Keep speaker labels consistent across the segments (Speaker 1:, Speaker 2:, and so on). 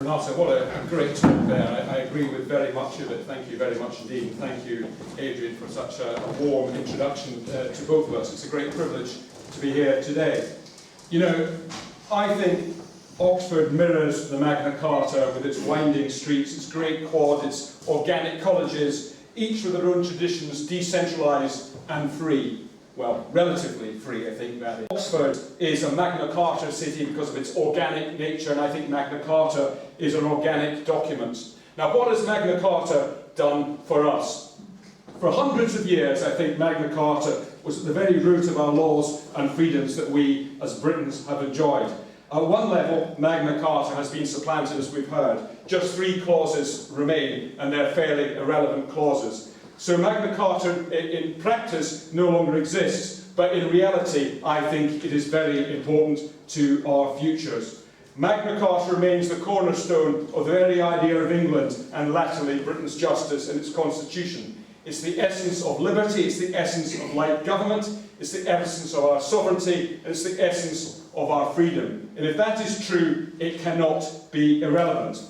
Speaker 1: Renata, what a great talk there. I agree with very much of it. Thank you very much indeed. And thank you, Adrian, for such a warm introduction to both of us. It's a great privilege to be here today. You know, I think Oxford mirrors the Magna Carta with its winding streets, its great quad, its organic colleges, each with their own traditions, decentralised and free. Well, relatively free, I think that is. Oxford is a Magna Carta city because of its organic nature, and I think Magna Carta is an organic document. Now, what has Magna Carta done for us? For hundreds of years, I think Magna Carta was at the very root of our laws and freedoms that we, as Britons, have enjoyed. At one level, Magna Carta has been supplanted, as we've heard. Just 3 clauses remain, and they're fairly irrelevant clauses. So Magna Carta, in practice, no longer exists, but in reality, I think it is very important to our futures. Magna Carta remains the cornerstone of the very idea of England and latterly Britain's justice and its constitution. It's the essence of liberty, it's the essence of light government, it's the essence of our sovereignty, and it's the essence of our freedom. And if that is true, it cannot be irrelevant.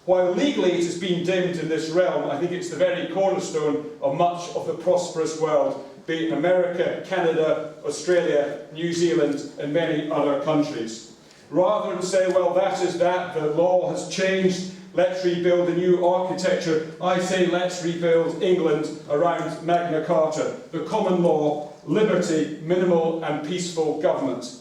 Speaker 1: While legally it has been dimmed in this realm, I think it's the very cornerstone of much of the prosperous world, be it America, Canada, Australia, New Zealand, and many other countries. Rather than say, well, that is that, the law has changed, let's rebuild a new architecture, I say let's rebuild England around Magna Carta, the common law, liberty, minimal and peaceful government.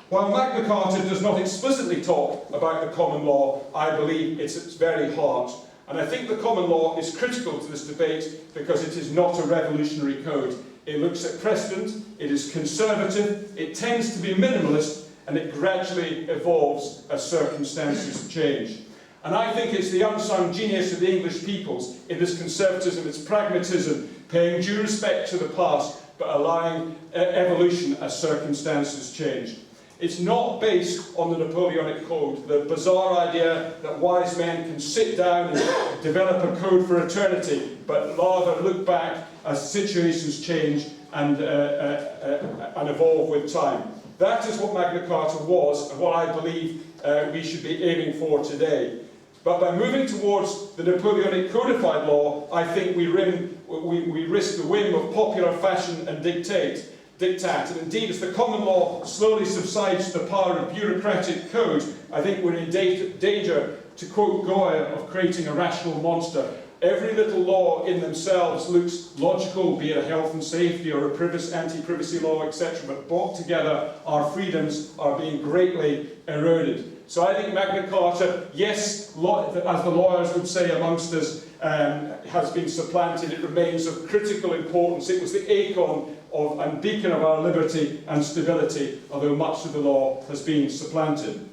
Speaker 1: While Magna Carta does not explicitly talk about the common law, I believe it's its very heart. And I think the common law is critical to this debate because it is not a revolutionary code. It looks at precedent, it is conservative, it tends to be minimalist, and it gradually evolves as circumstances change. And I think it's the unsung genius of the English peoples in this conservatism, its pragmatism, paying due respect to the past, but allowing evolution as circumstances change. It's not based on the Napoleonic Code, the bizarre idea that wise men can sit down and develop a code for eternity, but rather look back as situations change and evolve with time. That is what Magna Carta was, and what I believe we should be aiming for today. But by moving towards the Napoleonic codified law, I think we risk the whim of popular fashion and dictate. And indeed, as the common law slowly subsides to the power of bureaucratic code, I think we're in danger, to quote Goya, of creating a rational monster. Every little law in themselves looks logical, be it a health and safety or a anti-privacy law, etc., but brought together, our freedoms are being greatly eroded. So I think Magna Carta, yes, as the lawyers would say amongst us, has been supplanted. It remains of critical importance. It was the acorn and beacon of our liberty and stability, although much of the law has been supplanted.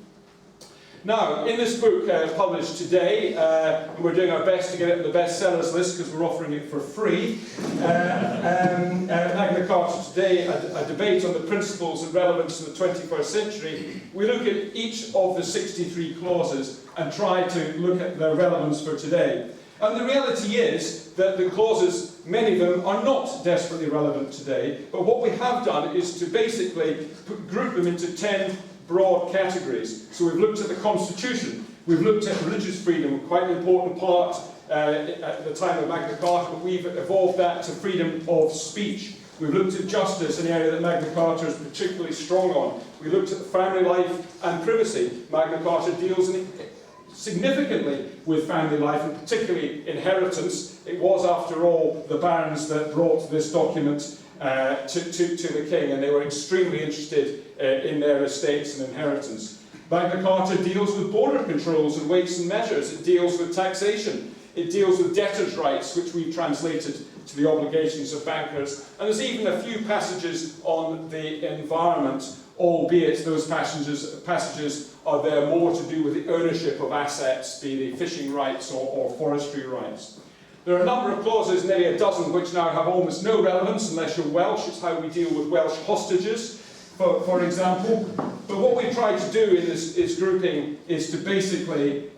Speaker 1: Now, in this book published today, we're doing our best to get it on the bestsellers list because we're offering it for free. Magna Carta today, a debate on the principles and relevance of the 21st century. We look at each of the 63 clauses and try to look at their relevance for today. And the reality is that the clauses, many of them, are not desperately relevant today, but what we have done is to basically group them into 10 broad categories. So we've looked at the Constitution, we've looked at religious freedom, quite an important part at the time of Magna Carta, but we've evolved that to freedom of speech. We've looked at justice, an area that Magna Carta is particularly strong on. We looked at family life and privacy. Magna Carta deals significantly with family life, and particularly inheritance. It was, after all, the barons that brought this document to the king, and they were extremely interested in their estates and inheritance. Magna Carta deals with border controls and weights and measures. It deals with taxation. It deals with debtors' rights, which we've translated to the obligations of bankers. And there's even a few passages on the environment, albeit those passages are there more to do with the ownership of assets, be they fishing rights or forestry rights. There are a number of clauses, nearly a dozen, which now have almost no relevance unless you're Welsh. It's how we deal with Welsh hostages, for example. But what we've tried to do in this grouping is to basically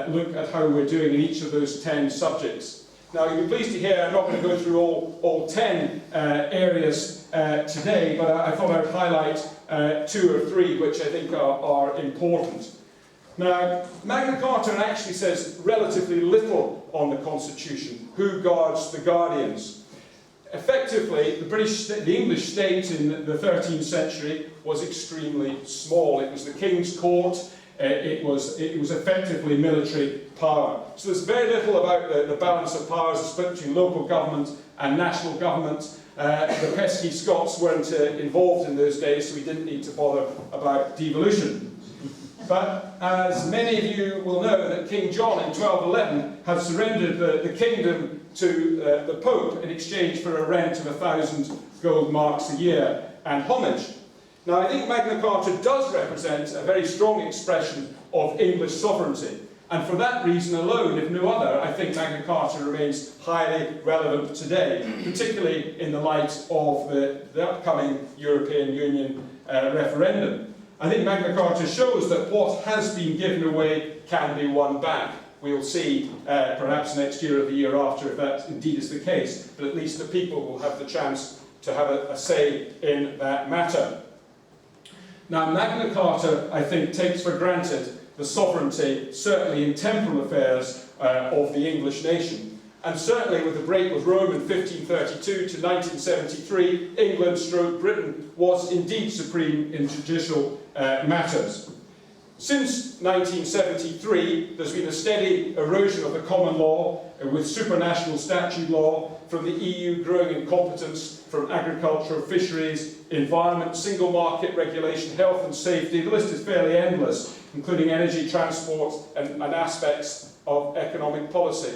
Speaker 1: look at how we're doing in each of those 10 subjects. Now, you'll be pleased to hear I'm not going to go through all 10 areas today, but I thought I'd highlight 2 or 3 which I think are important. Now, Magna Carta actually says relatively little on the Constitution. Who guards the guardians? Effectively, the English state in the 13th century was extremely small. It was the King's Court. It was effectively military power. So there's very little about the balance of powers, the split between local government and national government. The pesky Scots weren't involved in those days, so we didn't need to bother about devolution. But as many of you will know, that King John in 1211 had surrendered the kingdom to the Pope in exchange for a rent of 1,000 gold marks a year and homage. Now, I think Magna Carta does represent a very strong expression of English sovereignty. And for that reason alone, if no other, I think Magna Carta remains highly relevant today, particularly in the light of the upcoming European Union referendum. I think Magna Carta shows that what has been given away can be won back. We'll see perhaps next year or the year after if that indeed is the case, but at least the people will have the chance to have a say in that matter. Now, Magna Carta, I think, takes for granted the sovereignty, certainly in temporal affairs, of the English nation. And certainly with the break with Rome in 1532 to 1973, England/Britain was indeed supreme in judicial matters. Since 1973, there's been a steady erosion of the common law with supranational statute law, from the EU growing incompetence from agriculture, fisheries, environment, single market regulation, health and safety. The list is fairly endless, including energy, transport and aspects of economic policy.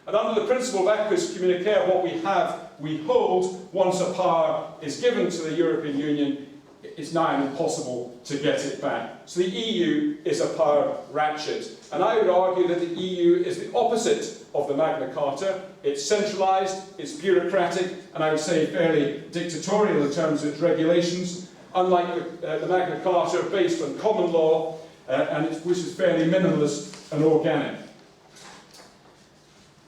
Speaker 1: And under the principle of acquis communicare, what we have, we hold. Once a power is given to the European Union, it's now impossible to get it back. So the EU is a power ratchet. And I would argue that the EU is the opposite of the Magna Carta. It's centralised, it's bureaucratic, and I would say fairly dictatorial in terms of its regulations, unlike the Magna Carta, based on common law, which is fairly minimalist and organic.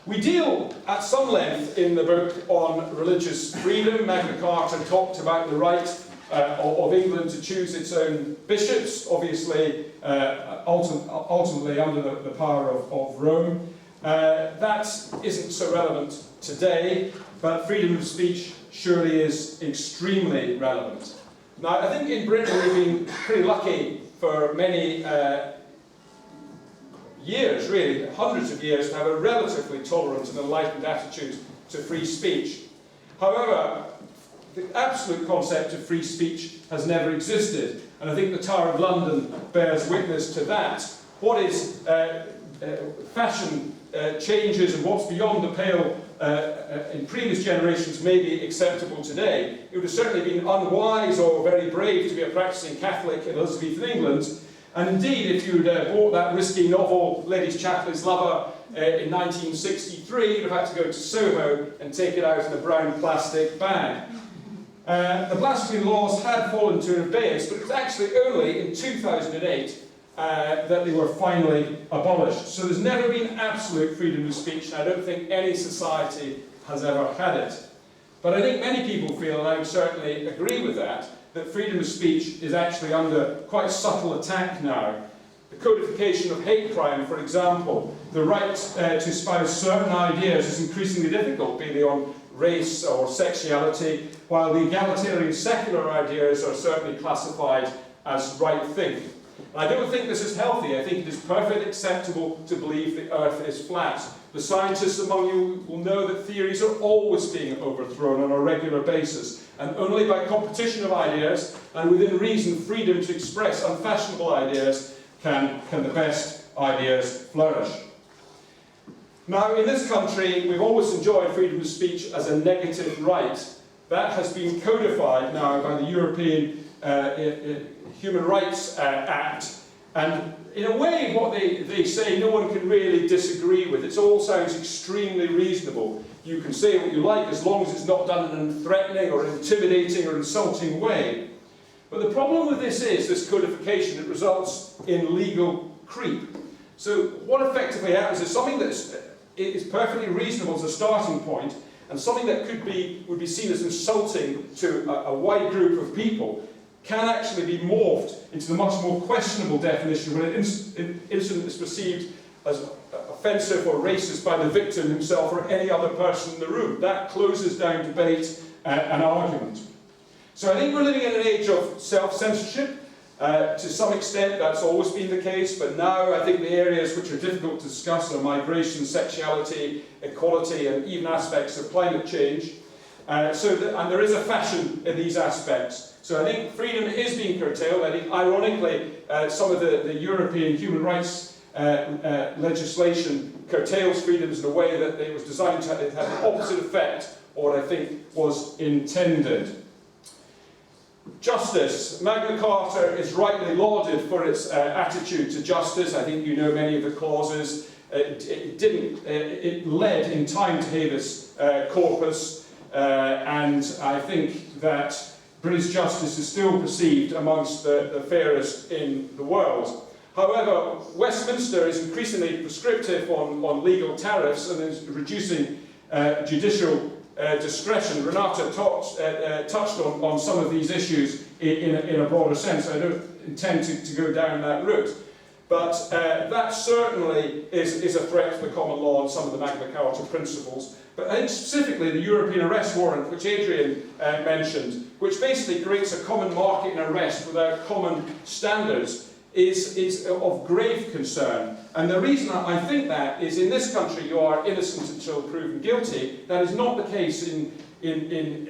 Speaker 1: We deal at some length in the book on religious freedom. Magna Carta talked about the right of England to choose its own bishops, obviously ultimately under the power of Rome. That isn't so relevant today, but freedom of speech surely is extremely relevant. Now, I think in Britain we've been pretty lucky for many years, really, hundreds of years, to have a relatively tolerant and enlightened attitude to free speech. However, the absolute concept of free speech has never existed, and I think the Tower of London bears witness to that. What is fashion changes and what's beyond the pale in previous generations may be acceptable today. It would have certainly been unwise or very brave to be a practicing Catholic in Elizabethan England. And indeed, if you'd bought that risky novel, Ladies' Chaplain's Lover, in 1963, you'd have had to go to Soho and take it out in a brown plastic bag. The blasphemy laws had fallen to abeyance, but it was actually only in 2008 that they were finally abolished. So there's never been absolute freedom of speech, and I don't think any society has ever had it. But I think many people feel, and I would certainly agree with that freedom of speech is actually under quite subtle attack now. The codification of hate crime, for example, the right to espouse certain ideas is increasingly difficult, be they on race or sexuality, while the egalitarian secular ideas are certainly classified as right think. I don't think this is healthy. I think it is perfectly acceptable to believe the earth is flat. The scientists among you will know that theories are always being overthrown on a regular basis, and only by competition of ideas and within reason freedom to express unfashionable ideas can the best ideas flourish. Now, in this country, we've always enjoyed freedom of speech as a negative right. That has been codified now by the European Human Rights Act. And in a way, what they say, no one can really disagree with. It all sounds extremely reasonable. You can say what you like as long as it's not done in a threatening or intimidating or insulting way. But the problem with this codification, it results in legal creep. So what effectively happens is something that is perfectly reasonable as a starting point, and something that would be seen as insulting to a wide group of people, can actually be morphed into the much more questionable definition when an incident is perceived as offensive or racist by the victim himself or any other person in the room. That closes down debate and argument. So I think we're living in an age of self-censorship. To some extent that's always been the case, but now I think the areas which are difficult to discuss are migration, sexuality, equality, and even aspects of climate change. And there is a fashion in these aspects. So I think freedom is being curtailed. I think, ironically, some of the European human rights legislation curtails freedoms in a way that it was designed to have the opposite effect of what I think was intended. Justice. Magna Carta is rightly lauded for its attitude to justice. I think you know many of the clauses. It led in time to habeas corpus, and I think that British justice is still perceived amongst the fairest in the world. However, Westminster is increasingly prescriptive on legal tariffs and is reducing judicial discretion. Renata touched on some of these issues in a broader sense. I don't intend to go down that route. But that certainly is a threat to the common law and some of the Magna Carta principles. But I think specifically the European arrest warrant, which Adrian mentioned, which basically creates a common market in arrest without common standards, is of grave concern. And the reason I think that is in this country you are innocent until proven guilty. That is not the case in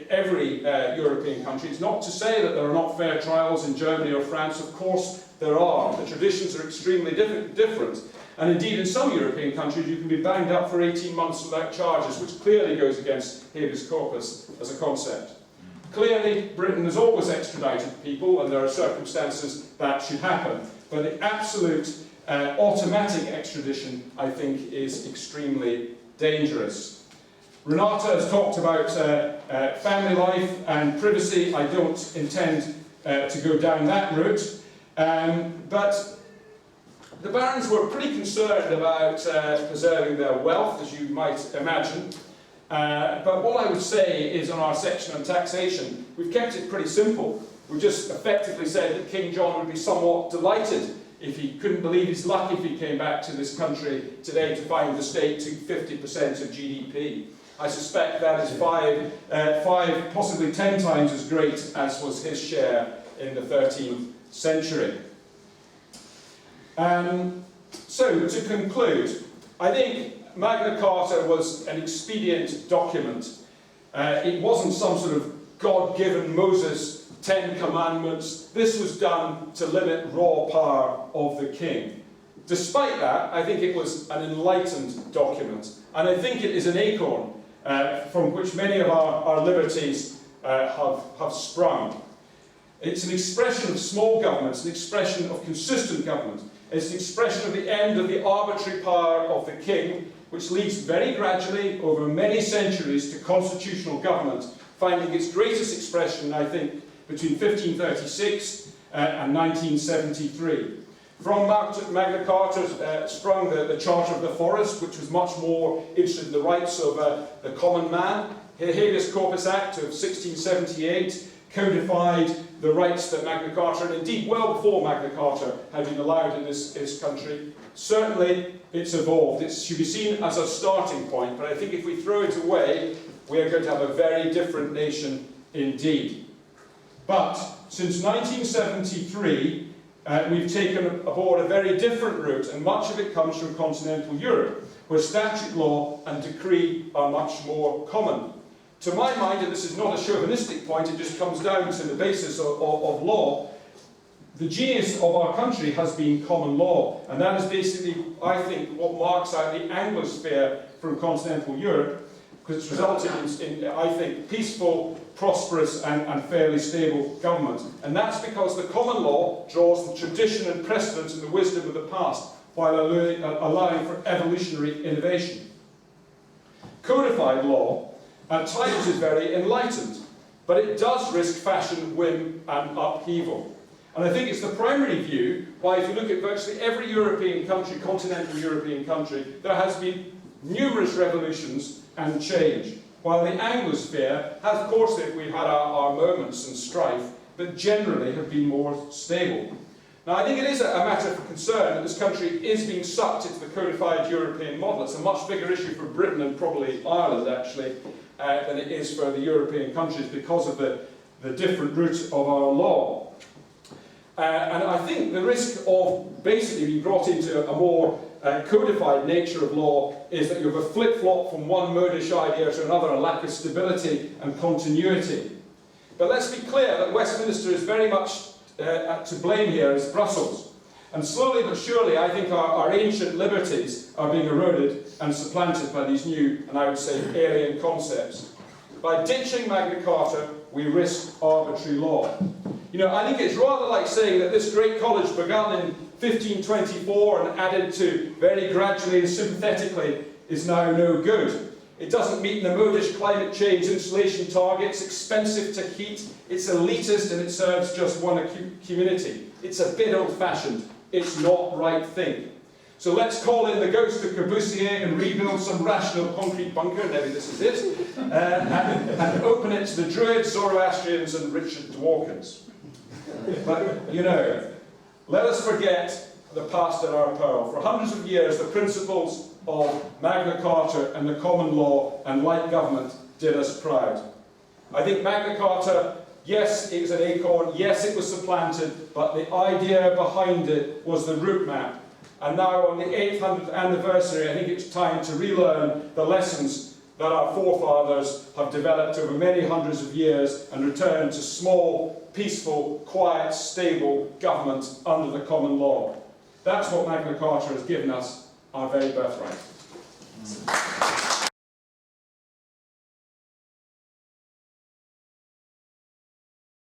Speaker 1: every European country. It's not to say that there are not fair trials in Germany or France. Of course there are. The traditions are extremely different. And indeed in some European countries you can be banged up for 18 months without charges, which clearly goes against habeas corpus as a concept. Clearly, Britain has always extradited people, and there are circumstances that should happen. But the absolute automatic extradition, I think, is extremely dangerous. Renata has talked about family life and privacy. I don't intend to go down that route. But the barons were pretty concerned about preserving their wealth, as you might imagine. But what I would say is on our section on taxation, we've kept it pretty simple. We just effectively said that King John would be somewhat delighted if he couldn't believe his luck if he came back to this country today to find the state to 50% of GDP. I suspect that is five, possibly 10 times as great as was his share in the 13th century. So, to conclude, I think Magna Carta was an expedient document. It wasn't some sort of God-given Moses 10 commandments. This was done to limit raw power of the king. Despite that, I think it was an enlightened document. And I think it is an acorn from which many of our liberties have sprung. It's an expression of small government, it's an expression of consistent government. It's an expression of the end of the arbitrary power of the king, which leads very gradually, over many centuries, to constitutional government, finding its greatest expression, I think, between 1536 and 1973. From Magna Carta sprung the Charter of the Forest, which was much more interested in the rights of the common man. The Habeas Corpus Act of 1678 codified the rights that Magna Carta, and indeed well before Magna Carta, had been allowed in this country. Certainly it's evolved. It should be seen as a starting point, but I think if we throw it away, we are going to have a very different nation indeed. But since 1973, we've taken aboard a very different route, and much of it comes from continental Europe, where statute law and decree are much more common. To my mind, and this is not a chauvinistic point, it just comes down to the basis of law, the genius of our country has been common law, and that is basically, I think, what marks out the Anglosphere from continental Europe, because it's resulted in, I think, peaceful, prosperous and fairly stable government. And that's because the common law draws the tradition and precedent and the wisdom of the past, while allowing for evolutionary innovation. Codified law at times is very enlightened, but it does risk fashion, whim and upheaval. And I think it's the primary view why, if you look at virtually every European country, continental European country, there has been numerous revolutions and change. While the Anglosphere has, of course, we've had our moments and strife, but generally have been more stable. Now, I think it is a matter for concern that this country is being sucked into the codified European model. It's a much bigger issue for Britain and probably Ireland, actually, than it is for the European countries because of the different route of our law. And I think the risk of basically being brought into a more codified nature of law is that you have a flip-flop from one modish idea to another, a lack of stability and continuity. But let's be clear that Westminster is very much to blame here as Brussels. And slowly but surely, I think our ancient liberties are being eroded and supplanted by these new, and I would say, alien concepts. By ditching Magna Carta, we risk arbitrary law. You know, I think it's rather like saying that this great college begun in 1524 and added to very gradually and sympathetically is now no good. It doesn't meet the modish climate change insulation targets, expensive to heat, it's elitist and it serves just one community. It's a bit old-fashioned, it's not right thing. So let's call in the ghost of Corbusier and rebuild some rational concrete bunker, maybe this is it, and open it to the Druids, Zoroastrians and Richard Dawkins. But, you know, let us forget the past at our peril. For hundreds of years, the principles of Magna Carta and the common law and light government did us proud. I think Magna Carta, yes, it was an acorn, yes, it was supplanted, but the idea behind it was the route map. And now on the 800th anniversary, I think it's time to relearn the lessons that our forefathers have developed over many hundreds of years and return to small, peaceful, quiet, stable government under the common law. That's what Magna Carta has given us, our very birthright.